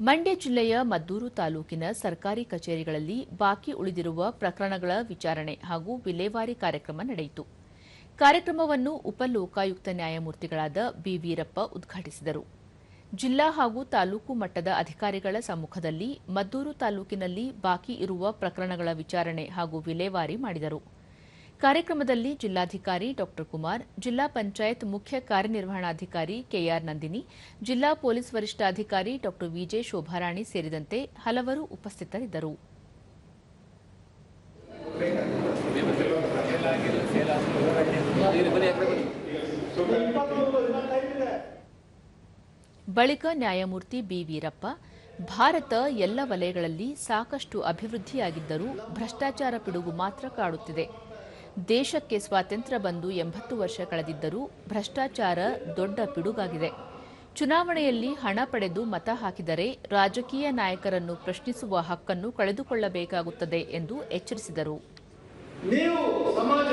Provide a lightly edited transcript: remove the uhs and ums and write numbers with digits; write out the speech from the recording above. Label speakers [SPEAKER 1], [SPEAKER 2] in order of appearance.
[SPEAKER 1] ಮಂಡ್ಯ ಜಿಲ್ಲೆಯ ಮದ್ದೂರು ತಾಲೂಕಿನ ಸರ್ಕಾರಿ ಕಚೇರಿಗಳಲ್ಲಿ ಬಾಕಿ ಉಳಿದಿರುವ ಪ್ರಕರಣಗಳ ವಿಚಾರಣೆ ಹಾಗೂ ವಿಲೇವಾರಿ ಕಾರ್ಯಕ್ರಮ ನಡೆಯಿತು. ಕಾರ್ಯಕ್ರಮವನ್ನು ಉಪಲೋಕಾಯುಕ್ತ ನ್ಯಾಯಮೂರ್ತಿಗಳಾದ ಬಿ. ವೀರಪ್ಪ ಉದ್ಘಾಟಿಸಿದರು. ಜಿಲ್ಲಾ ಹಾಗೂ ತಾಲೂಕು ಮಟ್ಟದ ಅಧಿಕಾರಿಗಳ ಸಮ್ಮುಖದಲ್ಲಿ ಮದ್ದೂರು ತಾಲೂಕಿನಲ್ಲಿ ಬಾಕಿ ಇರುವ ಪ್ರಕರಣಗಳ ವಿಚಾರಣೆ ಹಾಗೂ ವಿಲೇವಾರಿ ಮಾಡಿದರು. ಕಾರ್ಯಕ್ರಮದಲ್ಲಿ ಜಿಲ್ಲಾಧಿಕಾರಿ ಡಾ ಕುಮಾರ್, ಜಿಲ್ಲಾ ಪಂಚಾಯತ್ ಮುಖ್ಯ ಕಾರ್ಯನಿರ್ವಹಣಾಧಿಕಾರಿ ಕೆಆರ್ ನಂದಿನಿ, ಜಿಲ್ಲಾ ಪೊಲೀಸ್ ವರಿಷ್ಠಾಧಿಕಾರಿ ಡಾ ವಿಜೆ ಶೋಭಾರಾಣಿ ಸೇರಿದಂತೆ ಹಲವರು ಉಪಸ್ಥಿತರಿದ್ದರು. ಬಳಿಕ ನ್ಯಾಯಮೂರ್ತಿ ಬಿ. ವೀರಪ್ಪ, ಭಾರತ ಎಲ್ಲ ವಲಯಗಳಲ್ಲಿ ಸಾಕಷ್ಟು ಅಭಿವೃದ್ಧಿಯಾಗಿದ್ದರೂ ಭ್ರಷ್ಟಾಚಾರ ಪಿಡುಗು ಮಾತ್ರ ಕಾಡುತ್ತಿದೆ. ದೇಶಕ್ಕೆ ಸ್ವಾತಂತ್ರ್ಯ ಬಂದು 80 ವರ್ಷ ಕಳೆದಿದ್ದರೂ ಭ್ರಷ್ಟಾಚಾರ ದೊಡ್ಡ ಪಿಡುಗಾಗಿದೆ. ಚುನಾವಣೆಯಲ್ಲಿ ಹಣ ಪಡೆದು ಮತ ಹಾಕಿದರೆ ರಾಜಕೀಯ ನಾಯಕರನ್ನು ಪ್ರಶ್ನಿಸುವ ಹಕ್ಕನ್ನು ಕಳೆದುಕೊಳ್ಳಬೇಕಾಗುತ್ತದೆ ಎಂದು ಎಚ್ಚರಿಸಿದರು.
[SPEAKER 2] ನೀವು ಸಮಾಜ